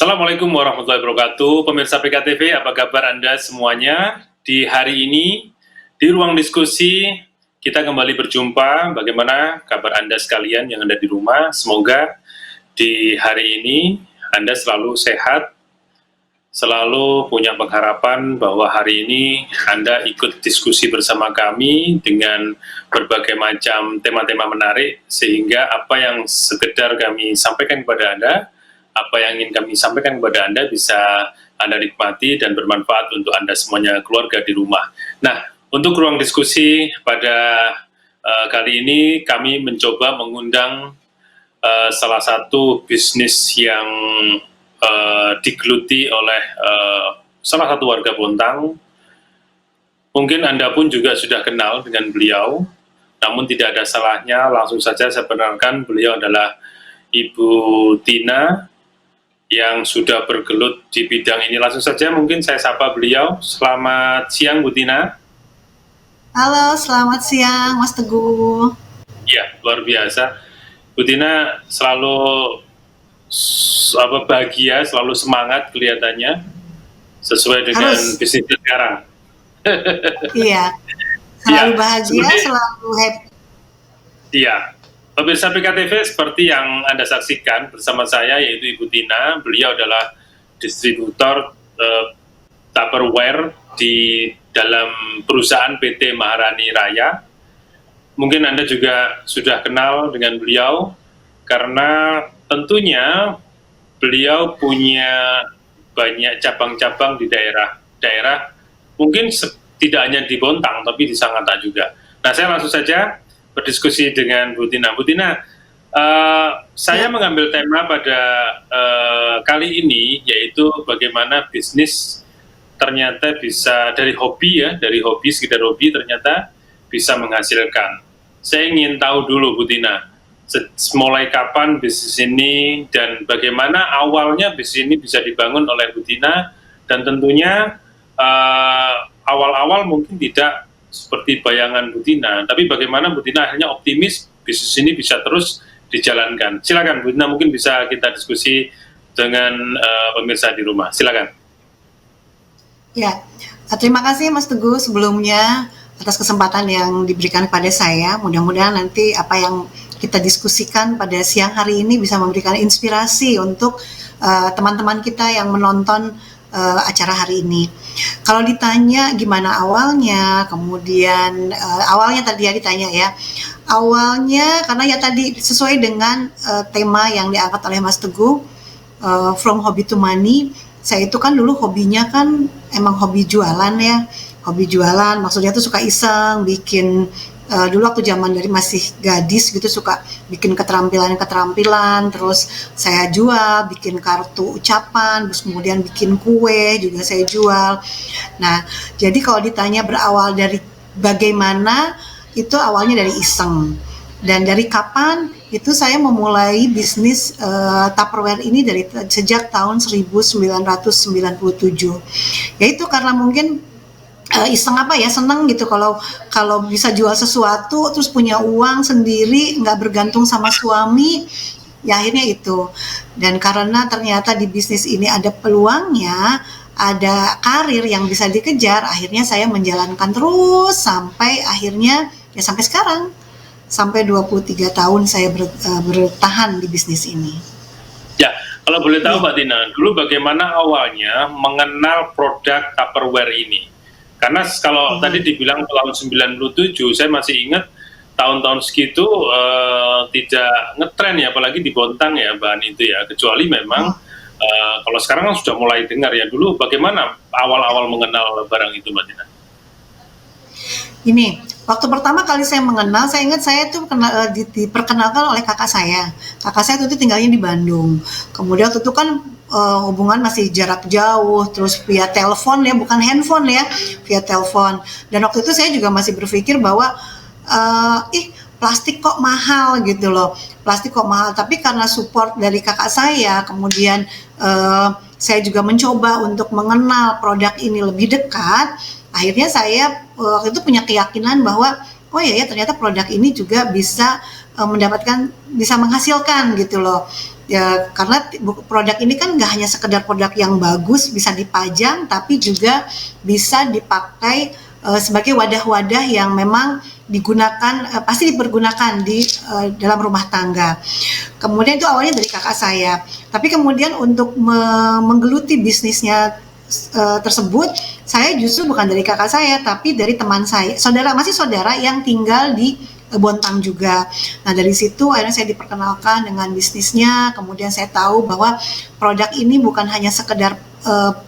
Assalamualaikum warahmatullahi wabarakatuh. Pemirsa PKTV, apa kabar Anda semuanya? Di hari ini, di ruang diskusi, kita kembali berjumpa. Bagaimana kabar Anda sekalian yang ada di rumah? Semoga di hari ini Anda selalu sehat, selalu punya pengharapan bahwa hari ini Anda ikut diskusi bersama kami dengan berbagai macam tema-tema menarik, sehingga apa yang sekedar kami sampaikan kepada Anda, apa yang ingin kami sampaikan kepada Anda bisa Anda nikmati dan bermanfaat untuk Anda semuanya, keluarga di rumah. Nah, untuk ruang diskusi pada kali ini kami mencoba mengundang salah satu bisnis yang digeluti oleh salah satu warga Bontang. Mungkin Anda pun juga sudah kenal dengan beliau, namun tidak ada salahnya langsung saja saya perkenalkan, beliau adalah Ibu Tina yang sudah bergelut di bidang ini. Langsung saja mungkin saya sapa beliau. Selamat siang Bu Tina. Halo, selamat siang Mas Teguh. Ya, luar biasa. Bu Tina selalu bahagia, selalu semangat kelihatannya, sesuai dengan bisnis sekarang. Iya, selalu bahagia, selalu happy. Iya. Pemirsa PKTV, seperti yang Anda saksikan bersama saya, yaitu Ibu Tina. Beliau adalah distributor Tupperware di dalam perusahaan PT Maharani Raya. Mungkin Anda juga sudah kenal dengan beliau, karena tentunya beliau punya banyak cabang-cabang di daerah-daerah, mungkin tidak hanya di Bontang, tapi di Sangatta juga. Nah, saya langsung saja berdiskusi dengan Bu Tina. Bu Tina, saya mengambil tema pada kali ini, yaitu bagaimana bisnis ternyata bisa dari hobi ya, sekedar hobi ternyata bisa menghasilkan. Saya ingin tahu dulu Bu Tina, mulai kapan bisnis ini dan bagaimana awalnya bisnis ini bisa dibangun oleh Bu Tina, dan tentunya awal-awal mungkin tidak seperti bayangan Bu Tina, tapi bagaimana Bu Tina akhirnya optimis bisnis ini bisa terus dijalankan. Silakan Bu Tina, mungkin bisa kita diskusi dengan pemirsa di rumah. Silakan. Ya, terima kasih Mas Teguh sebelumnya atas kesempatan yang diberikan kepada saya. Mudah-mudahan nanti apa yang kita diskusikan pada siang hari ini bisa memberikan inspirasi untuk teman-teman kita yang menonton acara hari ini. Kalau ditanya gimana awalnya, kemudian awalnya tadi ya ditanya ya, awalnya karena ya tadi sesuai dengan tema yang diangkat oleh Mas Teguh, from hobby to money. Saya itu kan dulu hobinya kan emang hobi jualan ya, hobi jualan, maksudnya tuh suka iseng bikin. Dulu waktu zaman dari masih gadis gitu suka bikin keterampilan, terus saya jual, bikin kartu ucapan, terus kemudian bikin kue juga saya jual. Nah, jadi kalau ditanya berawal dari bagaimana, itu awalnya dari iseng. Dan dari kapan itu saya memulai bisnis Tupperware ini dari sejak tahun 1997. Yaitu karena mungkin iseng seneng gitu kalau bisa jual sesuatu terus punya uang sendiri, nggak bergantung sama suami, ya akhirnya itu. Dan karena ternyata di bisnis ini ada peluangnya, ada karir yang bisa dikejar, akhirnya saya menjalankan terus sampai akhirnya ya sampai sekarang, sampai 23 tahun saya bertahan di bisnis ini. Ya, kalau boleh tahu Mbak Tina, dulu bagaimana awalnya mengenal produk Tupperware ini? Karena kalau tadi dibilang tahun 97, saya masih ingat tahun-tahun segitu tidak ngetren ya, apalagi di Bontang ya bahan itu ya, kecuali memang kalau sekarang kan sudah mulai dengar ya. Dulu bagaimana awal-awal mengenal barang itu Mbak Tina? Ini, waktu pertama kali saya mengenal, saya ingat saya tuh diperkenalkan oleh kakak saya. Kakak saya itu tinggalnya di Bandung. Kemudian waktu itu kan hubungan masih jarak jauh, terus via telepon ya, bukan handphone ya, via telepon. Dan waktu itu saya juga masih berpikir bahwa plastik kok mahal gitu loh, plastik kok mahal. Tapi karena support dari kakak saya, kemudian saya juga mencoba untuk mengenal produk ini lebih dekat. Akhirnya saya waktu itu punya keyakinan bahwa oh ya ternyata produk ini juga bisa bisa menghasilkan gitu loh. Ya, karena produk ini kan nggak hanya sekedar produk yang bagus bisa dipajang, tapi juga bisa dipakai sebagai wadah-wadah yang memang digunakan, pasti dipergunakan di dalam rumah tangga. Kemudian itu awalnya dari kakak saya, tapi kemudian untuk menggeluti bisnisnya tersebut, saya justru bukan dari kakak saya, tapi dari teman saya, masih saudara yang tinggal di Bontang juga. Nah dari situ akhirnya saya diperkenalkan dengan bisnisnya, kemudian saya tahu bahwa produk ini bukan hanya sekedar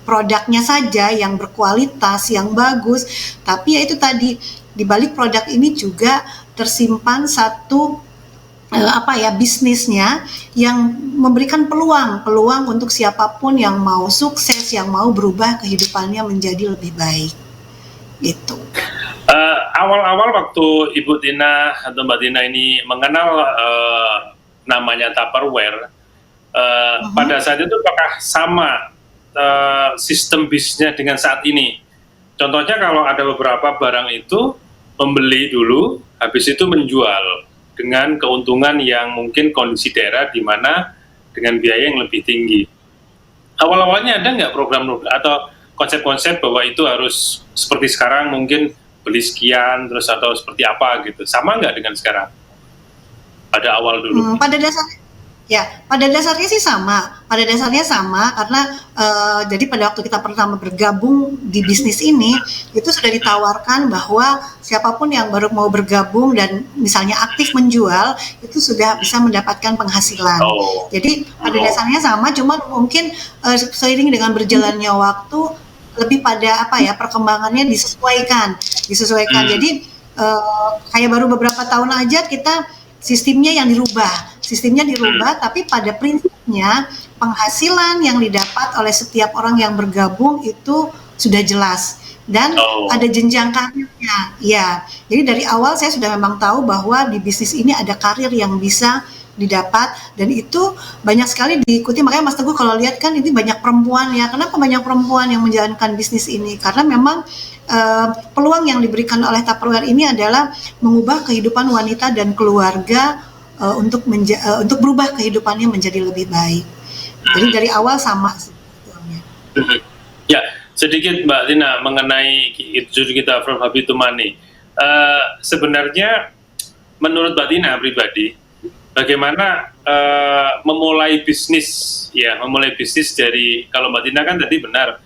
produknya saja yang berkualitas, yang bagus, tapi ya itu tadi, di balik produk ini juga tersimpan satu bisnisnya yang memberikan peluang untuk siapapun yang mau sukses, yang mau berubah kehidupannya menjadi lebih baik, gitu. Awal-awal waktu Ibu Tina atau Mbak Tina ini mengenal namanya Tupperware, pada saat itu apakah sama sistem bisnisnya dengan saat ini? Contohnya kalau ada beberapa barang itu membeli dulu, habis itu menjual dengan keuntungan yang mungkin kondisi daerah di mana dengan biaya yang lebih tinggi. Awal-awalnya ada nggak program atau konsep-konsep bahwa itu harus seperti sekarang mungkin beli sekian terus atau seperti apa gitu, sama nggak dengan sekarang pada awal dulu? Pada dasarnya sih sama. Pada dasarnya sama karena jadi pada waktu kita pertama bergabung di bisnis ini itu sudah ditawarkan bahwa siapapun yang baru mau bergabung dan misalnya aktif menjual itu sudah bisa mendapatkan penghasilan. Jadi pada dasarnya sama, cuma mungkin seiring dengan berjalannya waktu lebih pada perkembangannya disesuaikan. Jadi kayak baru beberapa tahun aja kita sistemnya dirubah, tapi pada prinsipnya penghasilan yang didapat oleh setiap orang yang bergabung itu sudah jelas dan ada jenjang karirnya. Ya, jadi dari awal saya sudah memang tahu bahwa di bisnis ini ada karir yang bisa didapat dan itu banyak sekali diikuti. Makanya Mas Teguh kalau lihat kan ini banyak perempuan ya. Kenapa banyak perempuan yang menjalankan bisnis ini? Karena memang peluang yang diberikan oleh Tupperware ini adalah mengubah kehidupan wanita dan keluarga untuk berubah kehidupannya menjadi lebih baik. Jadi dari awal sama sebetulnya. Ya, sedikit Mbak Tina mengenai judul kita From Hobby to Money. Sebenarnya menurut Mbak Tina pribadi, bagaimana memulai bisnis dari, kalau Mbak Tina kan tadi benar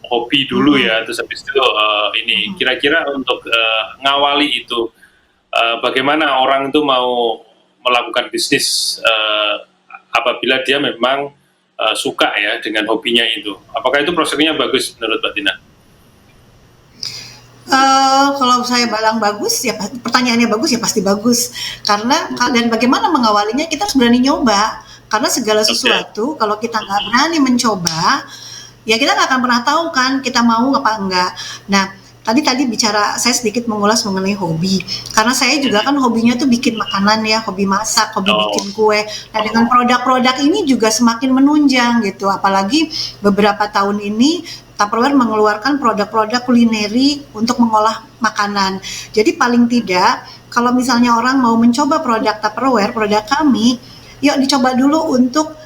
hobi dulu ya, terus habis itu ini kira-kira untuk ngawali itu bagaimana orang itu mau melakukan bisnis apabila dia memang suka ya dengan hobinya itu, apakah itu prosesnya bagus menurut Mbak Tina? Kalau saya bilang bagus ya, pertanyaannya bagus ya pasti bagus, karena dan bagaimana mengawalinya kita harus berani nyoba, karena segala sesuatu kalau kita nggak berani mencoba ya kita nggak akan pernah tahu kan kita mau apa enggak. Nah tadi bicara, saya sedikit mengulas mengenai hobi, karena saya juga kan hobinya tuh bikin makanan ya, hobi masak, hobi bikin kue. Nah dengan produk-produk ini juga semakin menunjang gitu, apalagi beberapa tahun ini Tupperware mengeluarkan produk-produk kulineri untuk mengolah makanan. Jadi paling tidak kalau misalnya orang mau mencoba produk Tupperware, produk kami, yuk dicoba dulu untuk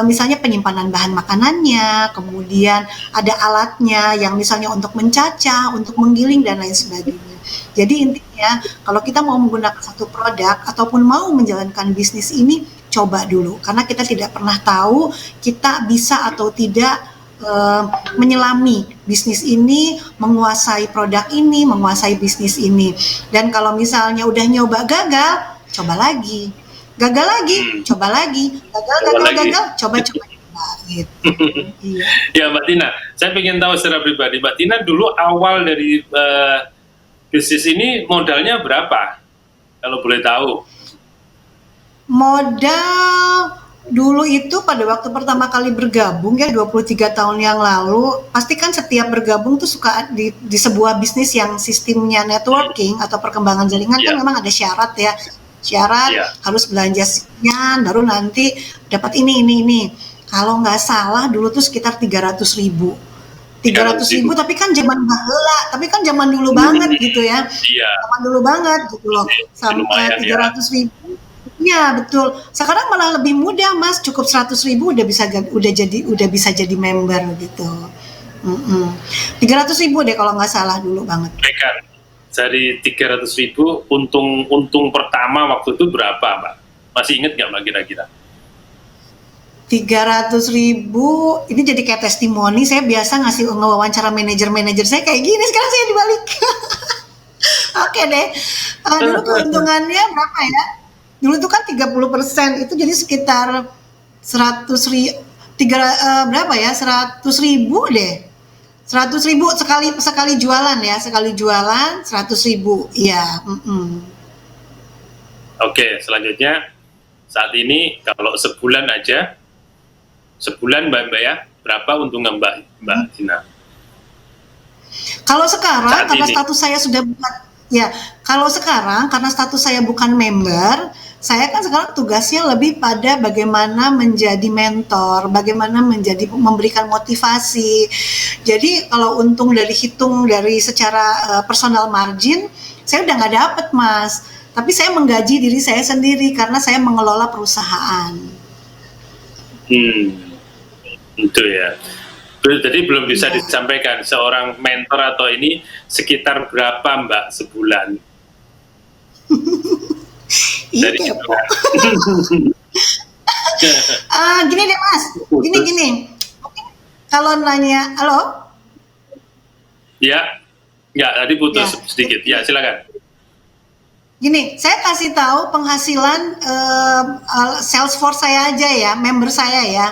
misalnya penyimpanan bahan makanannya, kemudian ada alatnya yang misalnya untuk mencacah, untuk menggiling dan lain sebagainya. Jadi intinya kalau kita mau menggunakan satu produk ataupun mau menjalankan bisnis ini, coba dulu, karena kita tidak pernah tahu kita bisa atau tidak menyelami bisnis ini, menguasai produk ini, menguasai bisnis ini. Dan kalau misalnya udah nyoba gagal, coba lagi. Gagal lagi, coba lagi. Gagal, coba gitu. Iya. Ya Mbak Tina, saya ingin tahu secara pribadi, Mbak Tina dulu awal dari bisnis ini modalnya berapa? Kalau boleh tahu. Modal dulu itu pada waktu pertama kali bergabung ya 23 tahun yang lalu, pasti kan setiap bergabung tuh suka di sebuah bisnis yang sistemnya networking atau perkembangan jaringan kan memang ada syarat ya. Harus belanja sekian baru nanti dapat ini. Kalau nggak salah dulu tuh sekitar 300.000 tapi kan zaman baheula, tapi kan zaman dulu banget gitu ya. Zaman dulu banget gitu loh. Sampai 300.000 Iya betul. Sekarang malah lebih mudah Mas, cukup 100.000 udah bisa jadi member gitu. 300.000 deh kalau nggak salah dulu banget. Mekan, dari 300.000 untung pertama waktu itu berapa Mbak? Masih inget nggak Mbak kira-kira? 300.000 ini jadi kayak testimoni. Saya biasa ngewawancara manajer saya kayak gini, sekarang saya dibalik. Oke deh. Dulu keuntungannya berapa ya? Dulu tuh kan 30%, itu jadi sekitar 100.000, berapa ya? 100.000 deh. 100.000 sekali jualan ya, sekali jualan 100.000. Iya. Oke, selanjutnya saat ini kalau sebulan Mbak ya, berapa untungan Mbak Tina? Kalau sekarang karena status saya sudah bukan, ya, kalau sekarang karena status saya bukan member, saya kan sekarang tugasnya lebih pada bagaimana menjadi mentor, bagaimana memberikan motivasi. Jadi kalau untung hitung dari secara personal margin, saya udah nggak dapet Mas. Tapi saya menggaji diri saya sendiri karena saya mengelola perusahaan. Itu ya. Jadi belum bisa disampaikan seorang mentor atau ini sekitar berapa Mbak sebulan? Dari gini deh Mas, gini. Kalau nanya, halo? Ya, tadi putus sedikit. Ya, silakan. Gini, saya kasih tahu penghasilan Salesforce saya aja ya, member saya ya.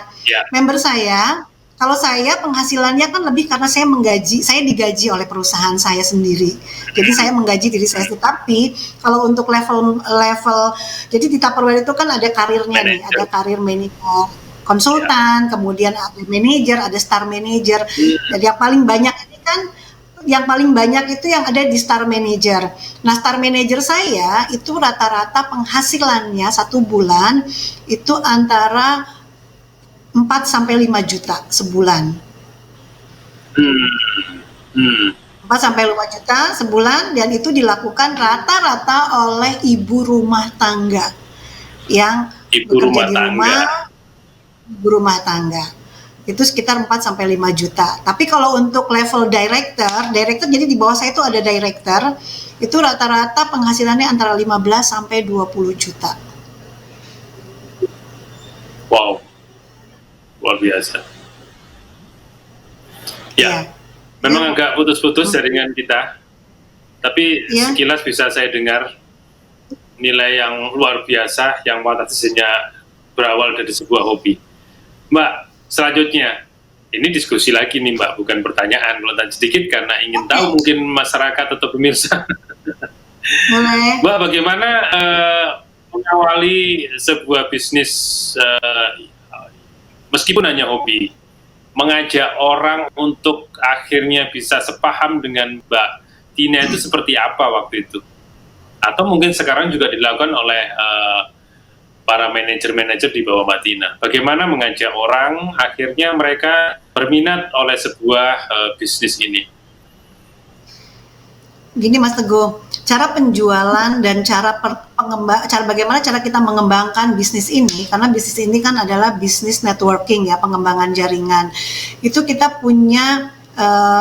Member saya, kalau saya penghasilannya kan lebih karena saya digaji oleh perusahaan saya sendiri. Jadi saya menggaji diri saya sendiri. Tapi kalau untuk level, jadi di Tupperware itu kan ada karirnya nih, ada karir manajer, konsultan, kemudian ada manajer, ada star manager. Jadi yang paling banyak ini kan, yang paling banyak itu yang ada di star manager. Nah, star manager saya itu rata-rata penghasilannya satu bulan itu antara 4 sampai 5 juta sebulan. 4 sampai 5 juta sebulan, dan itu dilakukan rata-rata oleh ibu rumah tangga yang bekerja di rumah, ibu rumah tangga. Itu sekitar 4 sampai 5 juta. Tapi kalau untuk level director jadi di bawah saya itu ada director, itu rata-rata penghasilannya antara 15 sampai 20 juta. Wow. Luar biasa. Ya. Memang agak putus-putus jaringan kita. Tapi sekilas bisa saya dengar nilai yang luar biasa yang fantasinya berawal dari sebuah hobi. Mbak, selanjutnya, ini diskusi lagi nih Mbak, bukan pertanyaan, melontar sedikit karena ingin tahu mungkin masyarakat atau pemirsa. Mbak, bagaimana mengawali sebuah bisnis meskipun hanya hobi, mengajak orang untuk akhirnya bisa sepaham dengan Mbak Tina itu seperti apa waktu itu? Atau mungkin sekarang juga dilakukan oleh para manajer-manajer di bawah Mbak Tina. Bagaimana mengajak orang akhirnya mereka berminat oleh sebuah bisnis ini? Gini Mas Teguh, cara penjualan dan cara bagaimana cara kita mengembangkan bisnis ini, karena bisnis ini kan adalah bisnis networking ya, pengembangan jaringan. Itu kita punya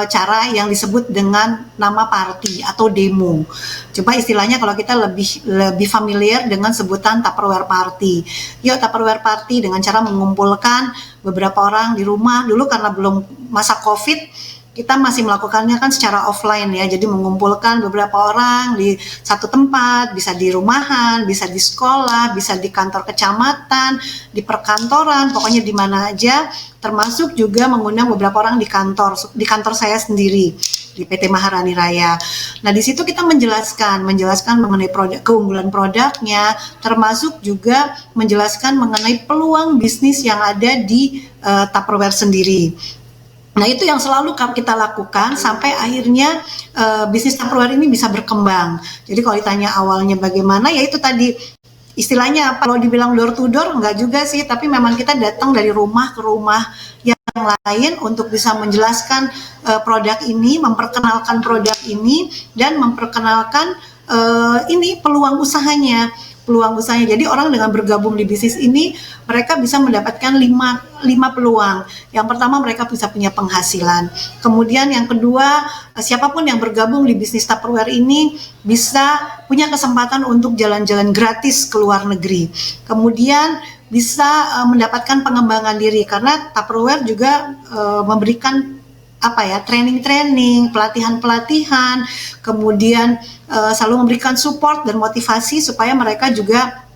cara yang disebut dengan nama party atau demo. Coba istilahnya kalau kita lebih familiar dengan sebutan Tupperware party. Yuk Tupperware party dengan cara mengumpulkan beberapa orang di rumah. Dulu karena belum masa COVID, kita masih melakukannya kan secara offline ya, jadi mengumpulkan beberapa orang di satu tempat, bisa di rumahan, bisa di sekolah, bisa di kantor kecamatan, di perkantoran, pokoknya di mana aja, termasuk juga mengundang beberapa orang di kantor saya sendiri, di PT Maharani Raya. Nah, di situ kita menjelaskan mengenai keunggulan produknya, termasuk juga menjelaskan mengenai peluang bisnis yang ada di Tupperware sendiri. Nah, itu yang selalu kita lakukan sampai akhirnya bisnis Tupperware ini bisa berkembang. Jadi kalau ditanya awalnya bagaimana, ya itu tadi istilahnya apa, kalau dibilang door to door enggak juga sih, tapi memang kita datang dari rumah ke rumah yang lain untuk bisa menjelaskan produk ini, memperkenalkan produk ini, dan memperkenalkan ini peluang usahanya. peluang usahanya. Jadi orang dengan bergabung di bisnis ini, mereka bisa mendapatkan lima peluang. Yang pertama, mereka bisa punya penghasilan. Kemudian yang kedua, siapapun yang bergabung di bisnis Tupperware ini bisa punya kesempatan untuk jalan-jalan gratis ke luar negeri. Kemudian bisa mendapatkan pengembangan diri, karena Tupperware juga memberikan training-training, pelatihan-pelatihan, kemudian selalu memberikan support dan motivasi supaya mereka juga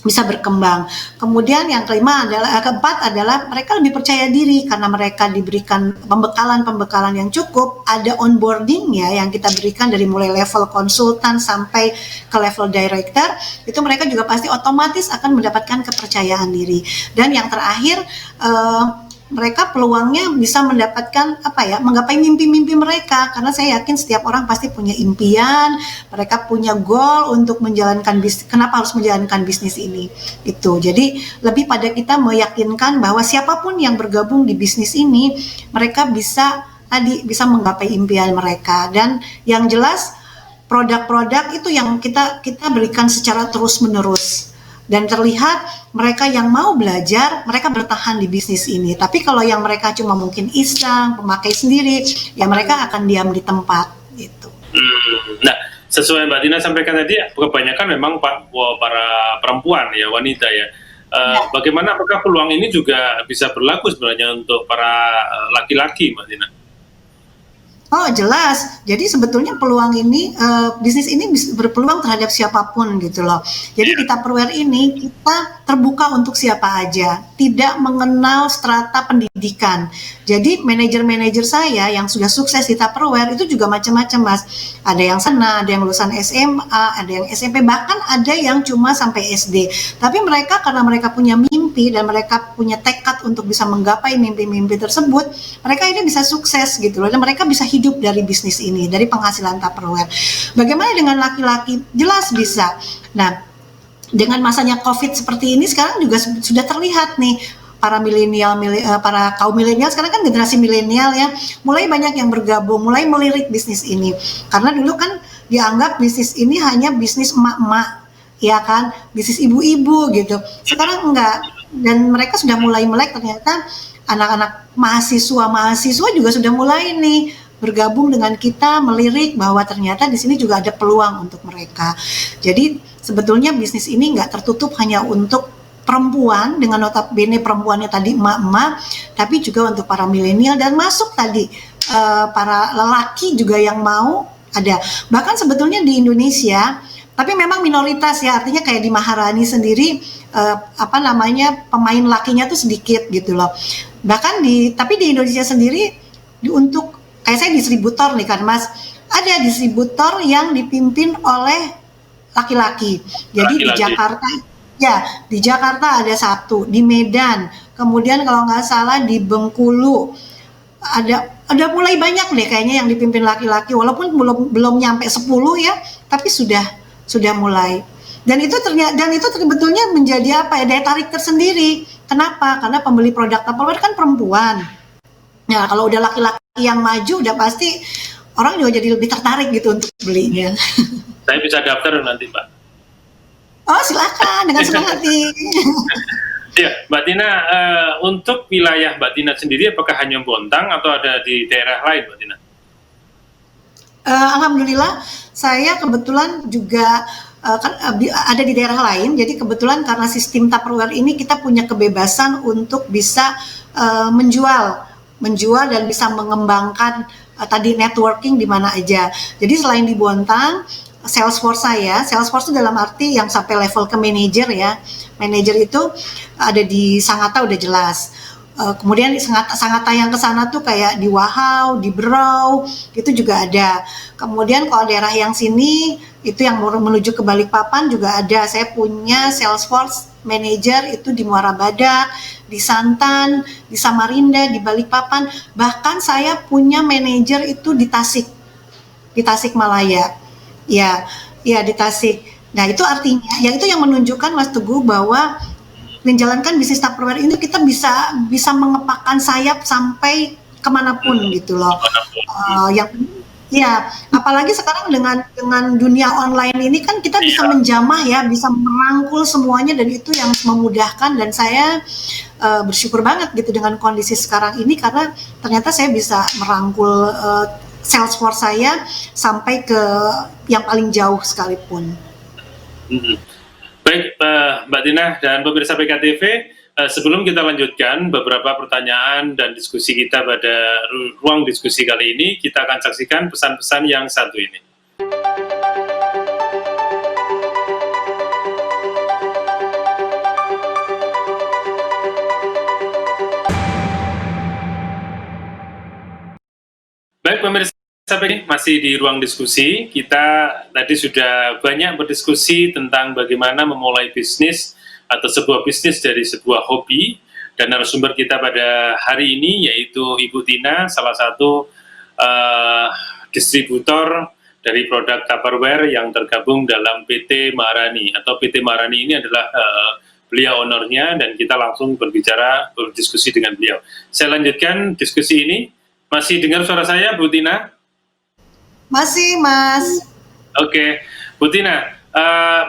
bisa berkembang. Kemudian yang keempat adalah mereka lebih percaya diri karena mereka diberikan pembekalan yang cukup, ada onboarding ya yang kita berikan dari mulai level konsultan sampai ke level director, itu mereka juga pasti otomatis akan mendapatkan kepercayaan diri. Dan yang terakhir, mereka peluangnya bisa mendapatkan menggapai mimpi-mimpi mereka, karena saya yakin setiap orang pasti punya impian, mereka punya goal untuk menjalankan bisnis. Kenapa harus menjalankan bisnis ini? Itu. Jadi lebih pada kita meyakinkan bahwa siapapun yang bergabung di bisnis ini, mereka bisa menggapai impian mereka. Dan yang jelas produk-produk itu yang kita berikan secara terus-menerus. Dan terlihat mereka yang mau belajar, mereka bertahan di bisnis ini. Tapi kalau yang mereka cuma mungkin iseng, pemakai sendiri, ya mereka akan diam di tempat gitu. Nah, sesuai Mbak Tina sampaikan tadi, kebanyakan memang para perempuan ya, wanita ya. Bagaimana, apakah peluang ini juga bisa berlaku sebenarnya untuk para laki-laki, Mbak Tina? Oh jelas, jadi sebetulnya peluang ini, bisnis ini berpeluang terhadap siapapun gitu loh. Jadi di Tupperware ini kita terbuka untuk siapa aja, tidak mengenal strata pendidikan. Jadi manajer-manajer saya yang sudah sukses di Tupperware itu juga macam-macam Mas. Ada yang ada yang lulusan SMA, ada yang SMP, bahkan ada yang cuma sampai SD. Tapi mereka karena mereka punya mimpi dan mereka punya tekad untuk bisa menggapai mimpi-mimpi tersebut, mereka ini bisa sukses gitu loh, dan mereka bisa hidup dari bisnis ini, dari penghasilan Tupperware. Bagaimana dengan laki-laki? Jelas bisa. Nah, dengan masanya COVID seperti ini sekarang juga sudah terlihat nih para para kaum milenial sekarang kan generasi milenial ya, mulai banyak yang bergabung, mulai melirik bisnis ini. Karena dulu kan dianggap bisnis ini hanya bisnis emak-emak, ya kan, bisnis ibu-ibu gitu. Sekarang enggak, dan mereka sudah mulai melek, ternyata anak-anak mahasiswa juga sudah mulai nih bergabung dengan kita, melirik bahwa ternyata di sini juga ada peluang untuk mereka. Jadi sebetulnya bisnis ini nggak tertutup hanya untuk perempuan dengan notabene perempuannya tadi emak-emak, tapi juga untuk para milenial dan masuk tadi para lelaki juga yang mau ada. Bahkan sebetulnya di Indonesia, tapi memang minoritas ya, artinya kayak di Maharani sendiri pemain lakinya tuh sedikit gitu loh. Bahkan tapi di Indonesia sendiri untuk kayak saya distributor nih kan Mas, ada distributor yang dipimpin oleh laki-laki. Jadi di Jakarta ada satu, di Medan, kemudian kalau nggak salah di Bengkulu ada mulai banyak deh kayaknya yang dipimpin laki-laki, walaupun belum nyampe 10 ya, tapi sudah mulai. Dan itu sebetulnya menjadi daya tarik tersendiri. Kenapa? Karena pembeli produk Tupperware kan perempuan. Nah, kalau udah laki-laki yang maju, udah pasti orang juga jadi lebih tertarik gitu untuk belinya. Saya bisa daftar nanti, Mbak. Oh, silakan, dengan senang hati. Ya, Mbak Tina, untuk wilayah Mbak Tina sendiri, apakah hanya Bontang atau ada di daerah lain, Mbak Tina? Alhamdulillah, saya kebetulan juga ada di daerah lain. Jadi kebetulan karena sistem Tupperware ini kita punya kebebasan untuk bisa menjual dan bisa mengembangkan tadi networking di mana aja. Jadi selain di Bontang, Salesforce itu dalam arti yang sampai level ke manajer ya. Manajer itu ada di Sangatta udah jelas. Kemudian Sangatta yang ke sana tuh kayak di Wahau, di Berau, itu juga ada. Kemudian kalau daerah yang sini itu yang menuju ke Balikpapan juga ada. Saya punya Salesforce manager itu di Muara Badak, di Santan, di Samarinda, di Balikpapan. Bahkan saya punya manajer itu di Tasikmalaya. Ya, di Tasik. Nah, itu artinya, ya itu yang menunjukkan Mas Teguh bahwa menjalankan bisnis Tupperware ini kita bisa mengepakkan sayap sampai kemanapun gitu loh. Ya, apalagi sekarang dengan dunia online ini kan kita bisa Iya. menjamah ya, bisa merangkul semuanya dan itu yang memudahkan dan saya bersyukur banget gitu dengan kondisi sekarang ini karena ternyata saya bisa merangkul sales force saya sampai ke yang paling jauh sekalipun. Baik, Mbak Tina dan pemirsa PKTV, sebelum kita lanjutkan beberapa pertanyaan dan diskusi kita pada ruang diskusi kali ini, kita akan saksikan pesan-pesan yang satu ini. Baik pemirsa, masih di ruang diskusi, kita tadi sudah banyak berdiskusi tentang bagaimana memulai bisnis atau sebuah bisnis dari sebuah hobi, dan narasumber kita pada hari ini yaitu Ibu Tina, salah satu distributor dari produk Tupperware yang tergabung dalam PT Maharani, atau PT Maharani ini adalah beliau ownernya, dan kita langsung berdiskusi dengan beliau. Saya lanjutkan diskusi ini. Masih dengar suara saya, Bu Tina? Masih, Mas. Oke, Bu Tina,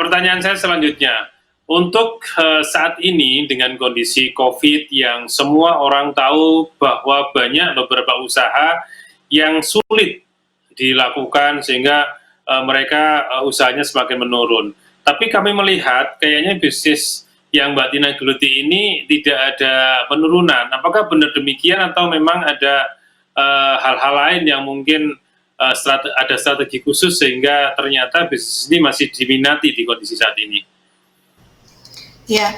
pertanyaan saya selanjutnya. Untuk saat ini dengan kondisi COVID yang semua orang tahu bahwa banyak beberapa usaha yang sulit dilakukan sehingga mereka usahanya semakin menurun. Tapi kami melihat kayaknya bisnis yang Mbak Tina geluti ini tidak ada penurunan. Apakah benar demikian atau memang ada hal-hal lain yang mungkin ada strategi khusus sehingga ternyata bisnis ini masih diminati di kondisi saat ini? Ya,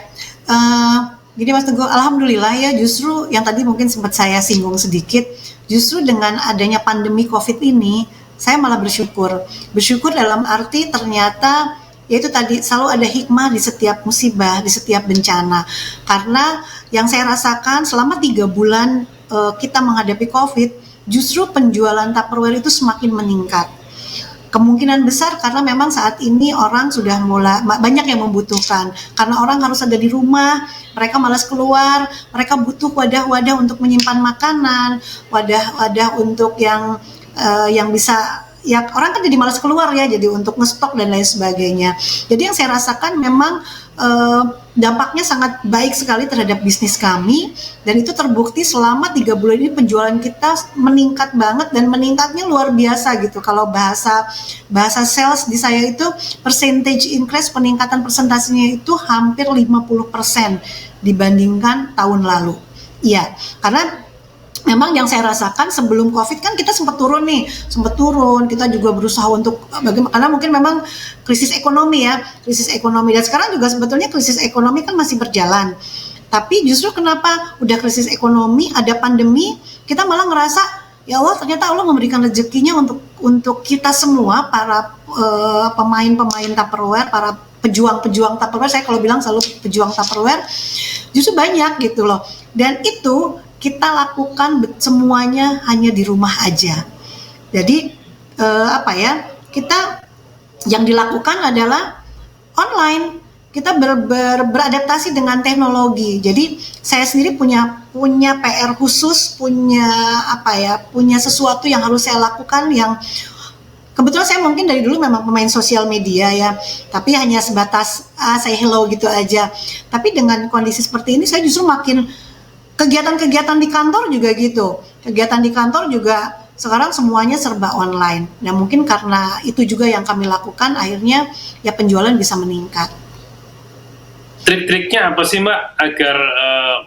jadi Mas Teguh, alhamdulillah ya, justru yang tadi mungkin sempat saya singgung sedikit, justru dengan adanya pandemi COVID ini, saya malah bersyukur. Bersyukur dalam arti ternyata yaitu tadi selalu ada hikmah di setiap musibah, di setiap bencana. Karena yang saya rasakan selama 3 bulan kita menghadapi COVID, justru penjualan Tupperware itu semakin meningkat. Kemungkinan besar karena memang saat ini orang sudah mulai banyak yang membutuhkan, karena orang harus ada di rumah, mereka malas keluar, mereka butuh wadah-wadah untuk menyimpan makanan, wadah-wadah untuk yang bisa, ya orang kan jadi malas keluar ya, jadi untuk ngestok dan lain sebagainya. Jadi yang saya rasakan memang dampaknya sangat baik sekali terhadap bisnis kami, dan itu terbukti selama 3 bulan ini penjualan kita meningkat banget, dan meningkatnya luar biasa gitu. Kalau bahasa sales di saya itu percentage increase, peningkatan persentasenya itu hampir 50% dibandingkan tahun lalu. Iya, karena memang yang saya rasakan sebelum COVID kan kita sempat turun, kita juga berusaha untuk karena mungkin memang krisis ekonomi, dan sekarang juga sebetulnya krisis ekonomi kan masih berjalan. Tapi justru kenapa udah krisis ekonomi, ada pandemi, kita malah ngerasa ya Allah, ternyata Allah memberikan rezekinya untuk kita semua, para pemain-pemain Tupperware, para pejuang-pejuang Tupperware. Saya kalau bilang selalu pejuang Tupperware, justru banyak gitu loh. Dan itu kita lakukan semuanya hanya di rumah aja. Jadi kita yang dilakukan adalah online. Kita beradaptasi dengan teknologi. Jadi saya sendiri punya PR khusus, punya sesuatu yang harus saya lakukan, yang kebetulan saya mungkin dari dulu memang pemain sosial media ya, tapi hanya sebatas say hello gitu aja. Tapi dengan kondisi seperti ini saya justru makin kegiatan-kegiatan di kantor juga gitu. Kegiatan di kantor juga sekarang semuanya serba online. Dan mungkin karena itu juga yang kami lakukan, akhirnya ya penjualan bisa meningkat. Trik-triknya apa sih Mbak agar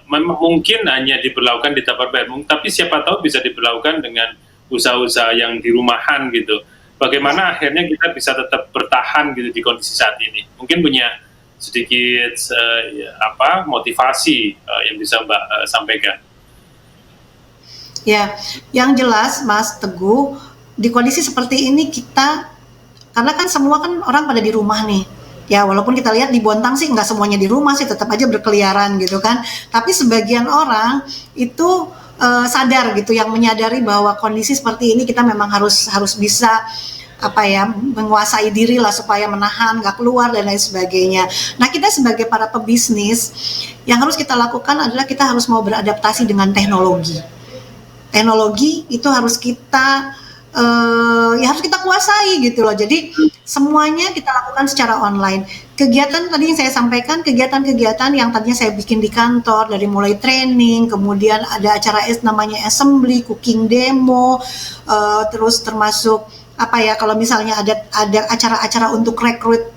memang mungkin hanya diberlakukan di Tupperware, tapi siapa tahu bisa diberlakukan dengan usaha-usaha yang di rumahan gitu. Bagaimana akhirnya kita bisa tetap bertahan gitu di kondisi saat ini? Mungkin punya sedikit motivasi yang bisa Mbak sampaikan. Ya, yang jelas Mas Teguh, di kondisi seperti ini kita, karena kan semua kan orang pada di rumah nih. Ya walaupun kita lihat di Bontang sih nggak semuanya di rumah sih, tetap aja berkeliaran gitu kan. Tapi sebagian orang itu sadar gitu, yang menyadari bahwa kondisi seperti ini kita memang harus bisa menguasai diri lah supaya menahan, nggak keluar dan lain sebagainya. Nah kita sebagai para pebisnis, yang harus kita lakukan adalah kita harus mau beradaptasi dengan teknologi. Teknologi itu harus kita ya harus kita kuasai gitu loh. Jadi semuanya kita lakukan secara online. Kegiatan tadi yang saya sampaikan, kegiatan-kegiatan yang tadinya saya bikin di kantor, dari mulai training, kemudian ada acara namanya assembly, cooking demo, terus termasuk apa ya, kalau misalnya ada acara-acara untuk rekrut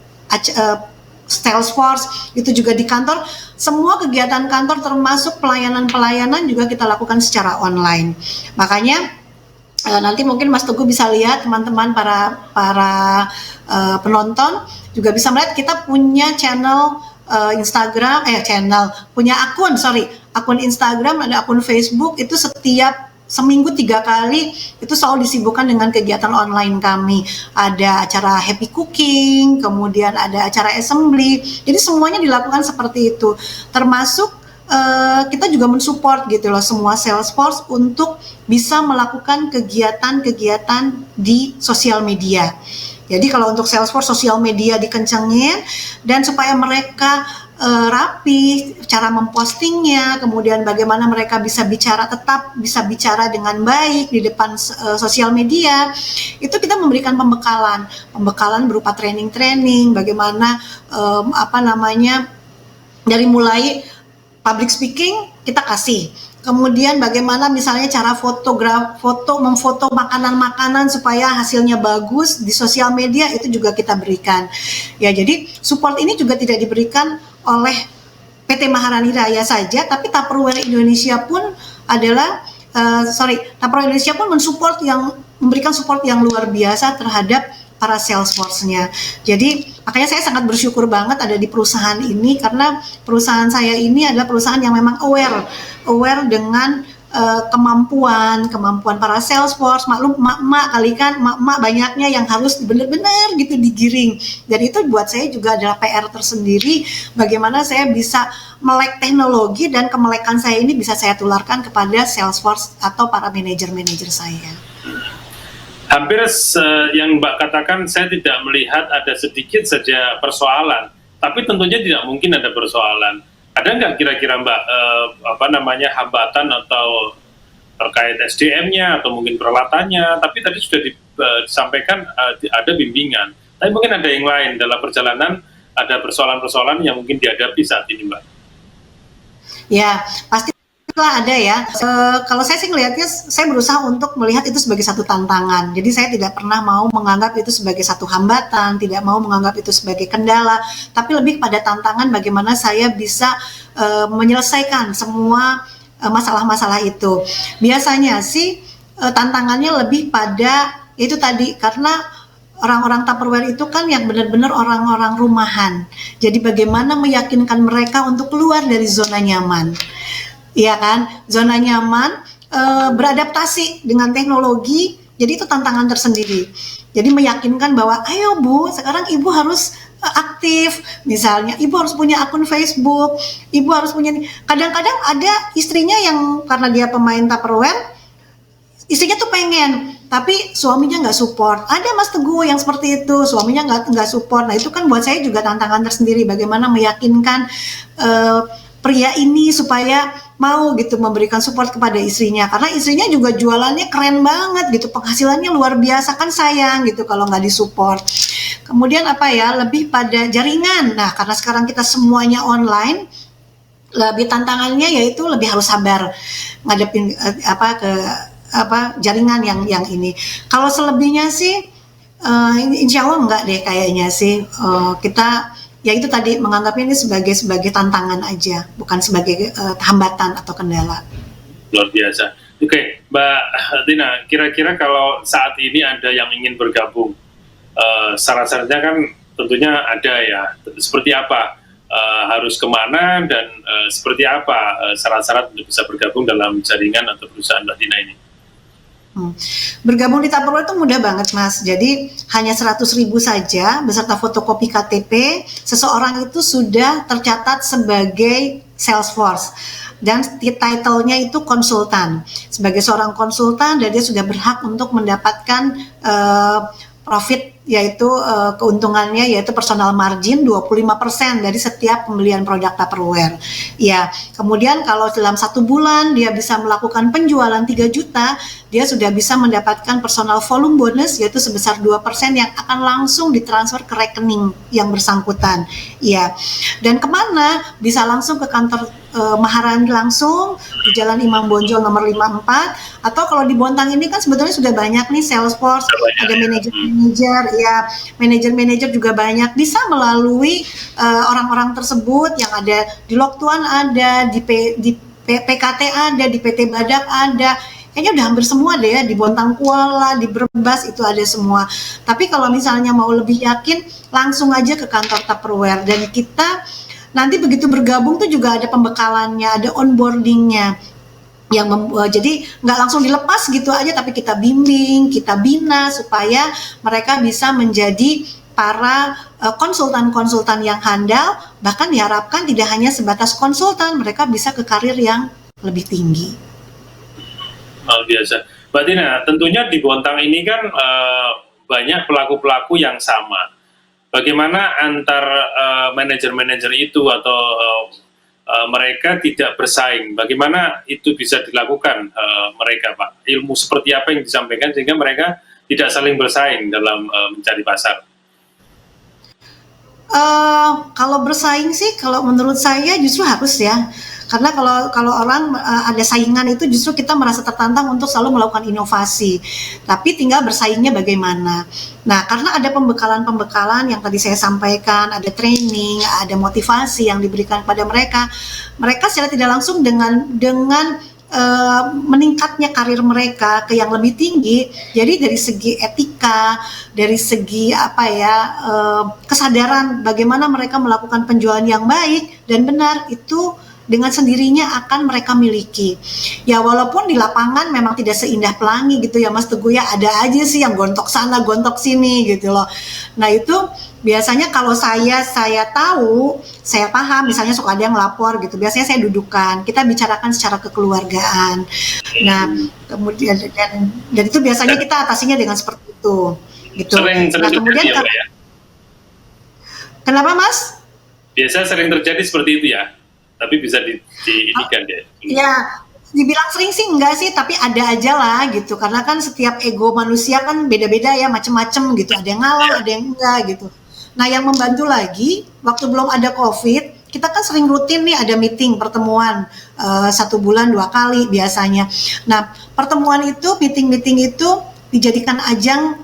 Salesforce, itu juga di kantor. Semua kegiatan kantor termasuk pelayanan-pelayanan juga kita lakukan secara online. Makanya nanti mungkin Mas Teguh bisa lihat, teman-teman para penonton juga bisa melihat kita punya channel punya akun Instagram, ada akun Facebook, itu setiap seminggu 3 kali itu selalu disibukkan dengan kegiatan online kami. Ada acara happy cooking, kemudian ada acara assembly. Jadi semuanya dilakukan seperti itu. Termasuk kita juga mensupport gitu loh semua Salesforce untuk bisa melakukan kegiatan-kegiatan di sosial media. Jadi kalau untuk Salesforce sosial media dikencengin, dan supaya mereka rapi cara mempostingnya, kemudian bagaimana mereka tetap bisa bicara dengan baik di depan sosial media, itu kita memberikan pembekalan berupa training, bagaimana dari mulai public speaking kita kasih. Kemudian bagaimana misalnya cara memfoto makanan-makanan supaya hasilnya bagus di sosial media, itu juga kita berikan. Ya, jadi support ini juga tidak diberikan oleh PT Maharani Raya saja, tapi Tupperware Indonesia pun memberikan support yang luar biasa terhadap para Salesforce-nya. Jadi makanya saya sangat bersyukur banget ada di perusahaan ini, karena perusahaan saya ini adalah perusahaan yang memang aware dengan kemampuan para Salesforce. Maklum mak-mak banyaknya yang harus benar-benar gitu digiring. Dan itu buat saya juga adalah PR tersendiri, bagaimana saya bisa melek teknologi dan kemelekan saya ini bisa saya tularkan kepada Salesforce atau para manajer-manajer saya. Hampir yang Mbak katakan, saya tidak melihat ada sedikit saja persoalan, tapi tentunya tidak mungkin ada persoalan. Ada nggak kira-kira Mbak hambatan atau terkait SDM-nya atau mungkin peralatannya? Tapi tadi sudah disampaikan ada bimbingan. Tapi mungkin ada yang lain dalam perjalanan, ada persoalan-persoalan yang mungkin dihadapi saat ini, Mbak. Ya, pasti ada ya. Kalau saya sih ngelihatnya, saya berusaha untuk melihat itu sebagai satu tantangan. Jadi saya tidak pernah mau menganggap itu sebagai satu hambatan, tidak mau menganggap itu sebagai kendala, tapi lebih pada tantangan bagaimana saya bisa menyelesaikan semua masalah-masalah itu. Biasanya sih tantangannya lebih pada itu tadi, karena orang-orang Tupperware itu kan yang benar-benar orang-orang rumahan. Jadi bagaimana meyakinkan mereka untuk keluar dari zona nyaman. Iya kan, zona nyaman, beradaptasi dengan teknologi, jadi itu tantangan tersendiri. Jadi meyakinkan bahwa, ayo Bu, sekarang Ibu harus aktif, misalnya Ibu harus punya akun Facebook, Ibu harus punya. Kadang-kadang ada istrinya yang karena dia pemain Tupperware, istrinya tuh pengen, tapi suaminya nggak support. Ada Mas Teguh yang seperti itu, suaminya nggak support. Nah itu kan buat saya juga tantangan tersendiri, bagaimana meyakinkan pria ini supaya mau gitu memberikan support kepada istrinya, karena istrinya juga jualannya keren banget gitu, penghasilannya luar biasa, kan sayang gitu kalau nggak disupport. Kemudian lebih pada jaringan. Nah karena sekarang kita semuanya online, lebih tantangannya yaitu lebih harus sabar ngadepin jaringan yang ini. Kalau selebihnya sih insya Allah enggak deh kayaknya sih. Kita ya itu tadi menganggapnya ini sebagai tantangan aja, bukan sebagai hambatan atau kendala. Luar biasa. Oke, Mbak Tina, kira-kira kalau saat ini ada yang ingin bergabung, syarat-syaratnya kan tentunya ada ya. Seperti apa? Harus kemana dan seperti apa syarat-syarat untuk bisa bergabung dalam jaringan atau perusahaan Mbak Tina ini? Bergabung di Tupperware itu mudah banget Mas. Jadi hanya 100.000 saja beserta fotokopi KTP, seseorang itu sudah tercatat sebagai Salesforce. Dan title-nya itu konsultan. Sebagai seorang konsultan, dan dia sudah berhak untuk mendapatkan profit, yaitu keuntungannya yaitu personal margin 25% dari setiap pembelian produk Tupperware. Ya, kemudian kalau dalam 1 bulan dia bisa melakukan penjualan 3 juta, dia sudah bisa mendapatkan personal volume bonus yaitu sebesar 2% yang akan langsung ditransfer ke rekening yang bersangkutan. Ya, dan kemana? Bisa langsung ke kantor Maharani langsung di Jalan Imam Bonjol nomor 54, atau kalau di Bontang ini kan sebetulnya sudah banyak nih Salesforce, ada manajer-manajer, ya manajer-manajer juga banyak, bisa melalui orang-orang tersebut yang ada di Loktuan, ada di PKT, ada di PT Badak, ada kayaknya udah hampir semua deh ya, di Bontang Kuala, di Brebes itu ada semua. Tapi kalau misalnya mau lebih yakin, langsung aja ke kantor Tupperware, dan kita nanti begitu bergabung tuh juga ada pembekalannya, ada onboardingnya, yang jadi nggak langsung dilepas gitu aja, tapi kita bimbing, kita bina supaya mereka bisa menjadi para konsultan-konsultan yang handal, bahkan diharapkan tidak hanya sebatas konsultan, mereka bisa ke karir yang lebih tinggi. Biasa. Mbak Tina, tentunya di Bontang ini kan banyak pelaku-pelaku yang sama. Bagaimana antar manajer-manajer itu atau mereka tidak bersaing? Bagaimana itu bisa dilakukan mereka, Pak? Ilmu seperti apa yang disampaikan sehingga mereka tidak saling bersaing dalam mencari pasar? Kalau bersaing sih, kalau menurut saya justru harus ya. Karena kalau orang ada saingan itu justru kita merasa tertantang untuk selalu melakukan inovasi. Tapi tinggal bersaingnya bagaimana. Nah, karena ada pembekalan-pembekalan yang tadi saya sampaikan, ada training, ada motivasi yang diberikan pada mereka. Mereka secara tidak langsung dengan meningkatnya karir mereka ke yang lebih tinggi. Jadi dari segi etika, dari segi kesadaran bagaimana mereka melakukan penjualan yang baik dan benar, itu dengan sendirinya akan mereka miliki. Ya walaupun di lapangan memang tidak seindah pelangi gitu ya Mas Teguh ya, ada aja sih yang gontok sana gontok sini gitu loh. Nah itu biasanya kalau saya tahu, saya paham, misalnya suka ada yang lapor gitu, biasanya saya dudukan, kita bicarakan secara kekeluargaan. Nah kemudian dan itu biasanya kita atasinya dengan seperti itu gitu. Nah kemudian ya, kenapa Mas? Biasa sering terjadi seperti itu ya, tapi bisa diinikan deh. Ya, dibilang sering sih enggak sih, tapi ada aja lah gitu. Karena kan setiap ego manusia kan beda-beda ya, macem-macem gitu. Ada yang ngalah, ada yang enggak gitu. Nah, yang membantu lagi, waktu belum ada COVID, kita kan sering rutin nih ada meeting, pertemuan 1 bulan 2 kali biasanya. Nah, pertemuan itu, meeting-meeting itu dijadikan ajang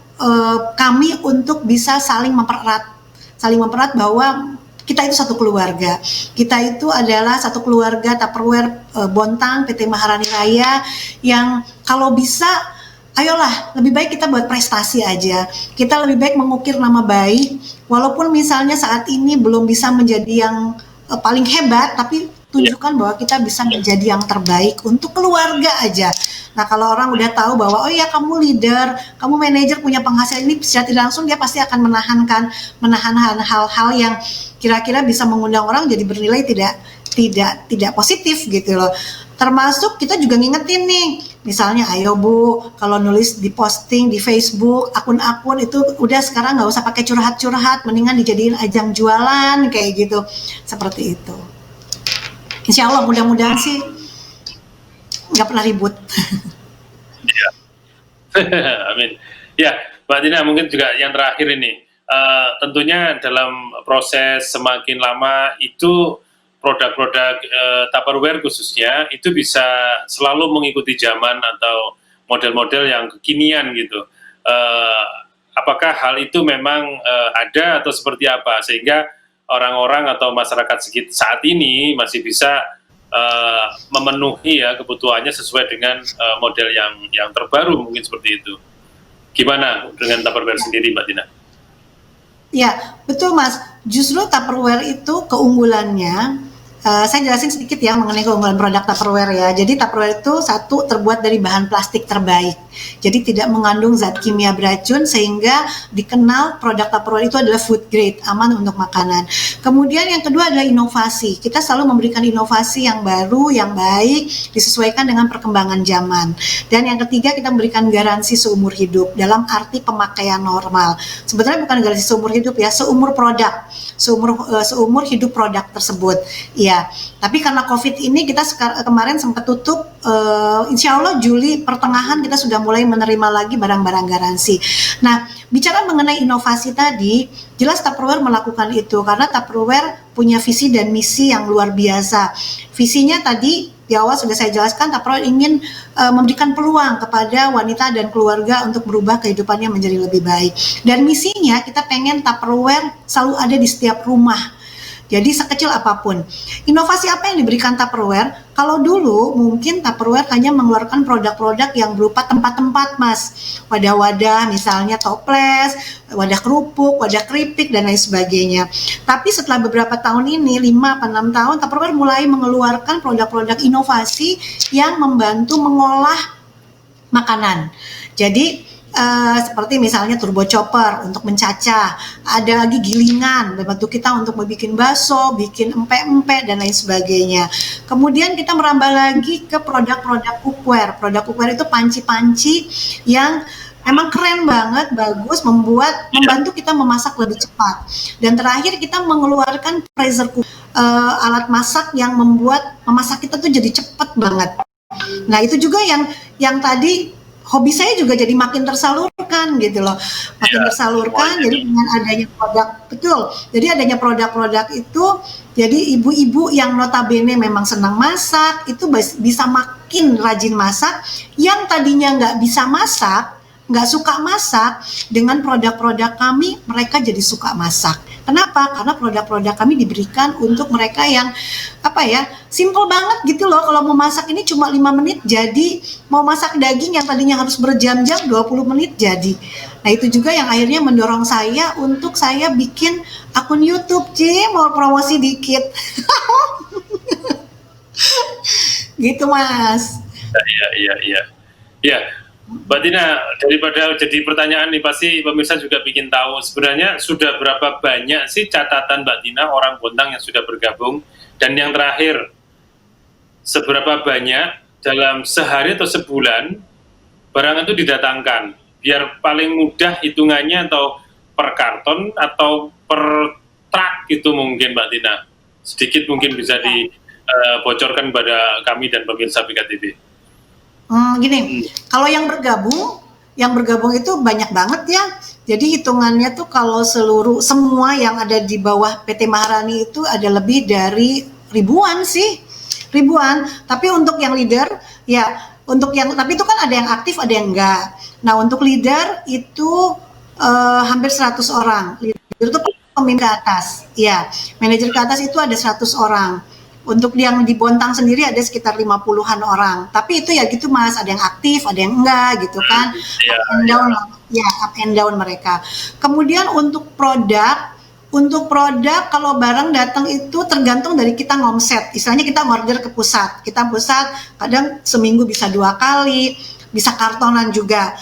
kami untuk bisa saling mempererat bahwa kita itu satu keluarga. Kita itu adalah satu keluarga Tupperware Bontang PT Maharani Raya, yang kalau bisa ayolah lebih baik kita buat prestasi aja. Kita lebih baik mengukir nama baik, walaupun misalnya saat ini belum bisa menjadi yang paling hebat, tapi tunjukkan bahwa kita bisa menjadi yang terbaik untuk keluarga aja. Nah kalau orang udah tahu bahwa oh ya kamu leader, kamu manajer punya penghasilan ini, secara tidak langsung dia pasti akan menahan hal-hal yang kira-kira bisa mengundang orang jadi bernilai tidak positif gitu loh. Termasuk kita juga ngingetin nih, misalnya ayo Bu, kalau nulis di posting di Facebook, akun-akun itu udah sekarang nggak usah pakai curhat-curhat, mendingan dijadiin ajang jualan kayak gitu, seperti itu. Insya Allah mudah-mudahan sih nggak pernah ribut. Ya. Amin. Ya, Mbak Tina, mungkin juga yang terakhir ini, tentunya dalam proses semakin lama itu produk-produk Tupperware khususnya itu bisa selalu mengikuti zaman atau model-model yang kekinian gitu. Apakah hal itu memang ada atau seperti apa sehingga orang-orang atau masyarakat saat ini masih bisa memenuhi ya kebutuhannya sesuai dengan model yang terbaru, mungkin seperti itu. Gimana dengan Tupperware sendiri, Mbak Tina? Ya, betul Mas. Justru Tupperware itu keunggulannya Saya jelasin sedikit ya mengenai keunggulan produk Tupperware ya. Jadi Tupperware itu satu terbuat dari bahan plastik terbaik. Jadi tidak mengandung zat kimia beracun sehingga dikenal produk Tupperware itu adalah food grade, aman untuk makanan. Kemudian yang kedua adalah inovasi. Kita selalu memberikan inovasi yang baru, yang baik, disesuaikan dengan perkembangan zaman. Dan yang ketiga kita memberikan garansi seumur hidup dalam arti pemakaian normal. Sebenarnya bukan garansi seumur hidup ya, seumur produk, seumur hidup produk tersebut. Ya, tapi karena COVID ini kita kemarin sempat tutup, insya Allah Juli pertengahan kita sudah mulai menerima lagi barang-barang garansi. Nah, bicara mengenai inovasi tadi, jelas Tupperware melakukan itu karena Tupperware punya visi dan misi yang luar biasa. Visinya tadi di awal sudah saya jelaskan, Tupperware ingin memberikan peluang kepada wanita dan keluarga untuk berubah kehidupannya menjadi lebih baik. Dan misinya kita pengen Tupperware selalu ada di setiap rumah. Jadi sekecil apapun. Inovasi apa yang diberikan Tupperware? Kalau dulu mungkin Tupperware hanya mengeluarkan produk-produk yang berupa tempat-tempat, Mas. Wadah-wadah misalnya toples, wadah kerupuk, wadah keripik, dan lain sebagainya. Tapi setelah beberapa tahun ini, 5-6 tahun, Tupperware mulai mengeluarkan produk-produk inovasi yang membantu mengolah makanan. Jadi seperti misalnya turbo chopper untuk mencacah, ada lagi gilingan membantu kita untuk membuat bakso, bikin empek-empek dan lain sebagainya. Kemudian kita merambah lagi ke produk-produk cookware. Produk cookware itu panci-panci yang emang keren banget, bagus, membantu kita memasak lebih cepat. Dan terakhir kita mengeluarkan pressure cooker, alat masak yang membuat memasak kita tuh jadi cepat banget. Nah itu juga yang tadi hobi saya juga jadi makin tersalurkan gitu loh, makin tersalurkan. Jadi dengan adanya produk, betul. Jadi adanya produk-produk itu, jadi ibu-ibu yang notabene memang senang masak itu bisa makin rajin masak. Yang tadinya nggak bisa masak, nggak suka masak, dengan produk-produk kami mereka jadi suka masak. Kenapa? Karena produk-produk kami diberikan untuk mereka yang simple banget gitu loh. Kalau mau masak ini cuma 5 menit jadi, mau masak daging yang tadinya harus berjam-jam 20 menit jadi. Nah itu juga yang akhirnya mendorong saya untuk saya bikin akun YouTube, mau promosi dikit. Gitu Mas. Iya. Mbak Tina, daripada jadi pertanyaan nih, pasti pemirsa juga ingin tahu sebenarnya sudah berapa banyak sih catatan Mbak Tina orang Bontang yang sudah bergabung, dan yang terakhir seberapa banyak dalam sehari atau sebulan barang itu didatangkan, biar paling mudah hitungannya, atau per karton atau per truk itu mungkin Mbak Tina, sedikit mungkin bisa dibocorkan pada kami dan pemirsa PKTV. Gini, kalau yang bergabung itu banyak banget ya. Jadi hitungannya tuh kalau semua yang ada di bawah PT Maharani itu ada lebih dari ribuan sih, ribuan. Tapi untuk yang leader ya, tapi itu kan ada yang aktif ada yang enggak. Nah untuk leader itu hampir 100 orang. Leader itu pemimpin ke atas, ya. Manajer ke atas itu ada 100 orang. Untuk yang di Bontang sendiri ada sekitar 50-an orang. Tapi itu ya gitu Mas, ada yang aktif, ada yang enggak gitu kan. Up and down mereka. Kemudian untuk produk kalau barang datang itu tergantung dari kita ngomset. Istilahnya kita ngorder ke pusat. Kita pusat kadang seminggu bisa 2 kali, bisa kartonan juga.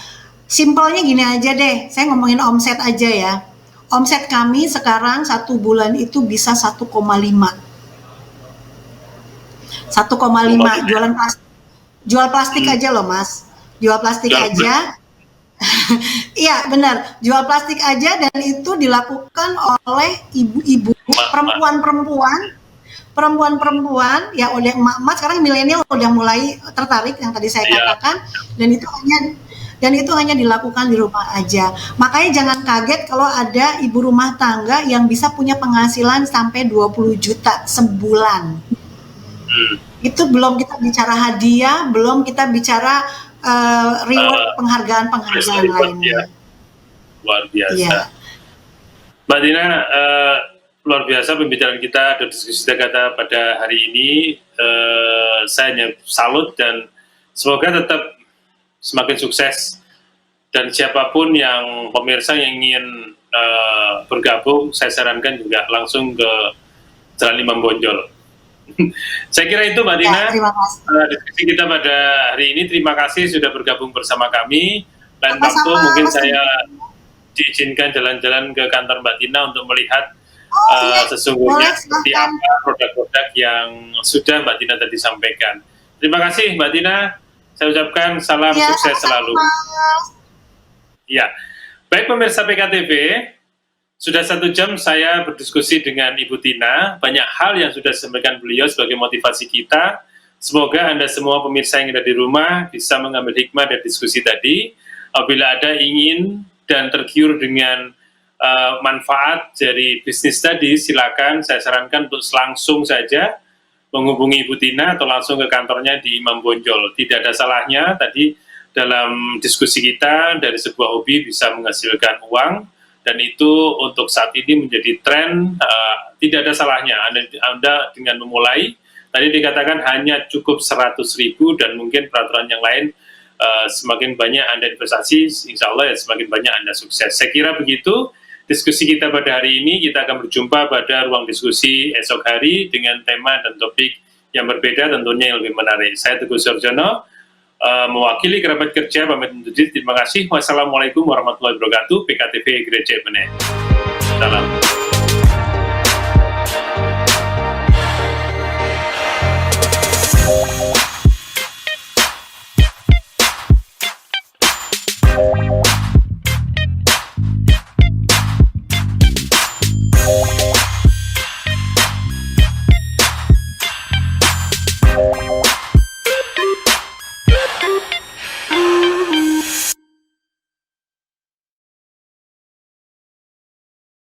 Simpelnya gini aja deh, saya ngomongin omset aja ya. Omset kami sekarang 1 bulan itu bisa 1,5 jual plastik aja loh Mas, jual plastik aja. Iya benar, jual plastik aja, dan itu dilakukan oleh ibu-ibu, perempuan ya, oleh emak-emak. Sekarang milenial udah mulai tertarik yang tadi saya katakan, dan itu hanya dilakukan di rumah aja. Makanya jangan kaget kalau ada ibu rumah tangga yang bisa punya penghasilan sampai 20 juta sebulan. Itu belum kita bicara hadiah, belum kita bicara reward, penghargaan lainnya. Luar biasa. Ya. Mbak Tina, luar biasa pembicaraan kita dan diskusi kita pada hari ini. Saya hanya salut, dan semoga tetap semakin sukses. Dan siapapun yang pemirsa yang ingin bergabung, saya sarankan juga langsung ke Jalan Imam Bonjol. Saya kira itu Mbak Ya, Tina, terima kasih. diskusi kita pada hari ini. Terima kasih sudah bergabung bersama kami. Lain waktu Sama-sama, mungkin Mas saya Teguh. diizinkan jalan-jalan ke kantor Mbak Tina untuk melihat Oh iya, sesungguhnya boleh seperti silahkan. apa produk-produk yang sudah Mbak Tina tadi sampaikan. Terima kasih Mbak Tina. Saya ucapkan salam Ya, sukses selalu. sama-sama. Ya, baik pemirsa PKTV, sudah 1 jam saya berdiskusi dengan Ibu Tina. Banyak hal yang sudah disampaikan beliau sebagai motivasi kita. Semoga Anda semua pemirsa yang ada di rumah bisa mengambil hikmah dari diskusi tadi. Apabila ada ingin dan tergiur dengan manfaat dari bisnis tadi, silakan saya sarankan untuk langsung saja menghubungi Ibu Tina atau langsung ke kantornya di Imam Bonjol. Tidak ada salahnya tadi dalam diskusi kita dari sebuah hobi bisa menghasilkan uang, dan itu untuk saat ini menjadi tren. Tidak ada salahnya Anda dengan memulai. Tadi dikatakan hanya cukup 100.000 dan mungkin peraturan yang lain, semakin banyak Anda investasi, insya Allah ya semakin banyak Anda sukses. Saya kira begitu diskusi kita pada hari ini. Kita akan berjumpa pada ruang diskusi esok hari dengan tema dan topik yang berbeda tentunya yang lebih menarik. Saya Teguh Surjono, mewakili kerabat kerja pamit undur diri. Terima kasih. Wassalamualaikum warahmatullahi wabarakatuh. PKTV Gereja Benih. Salam.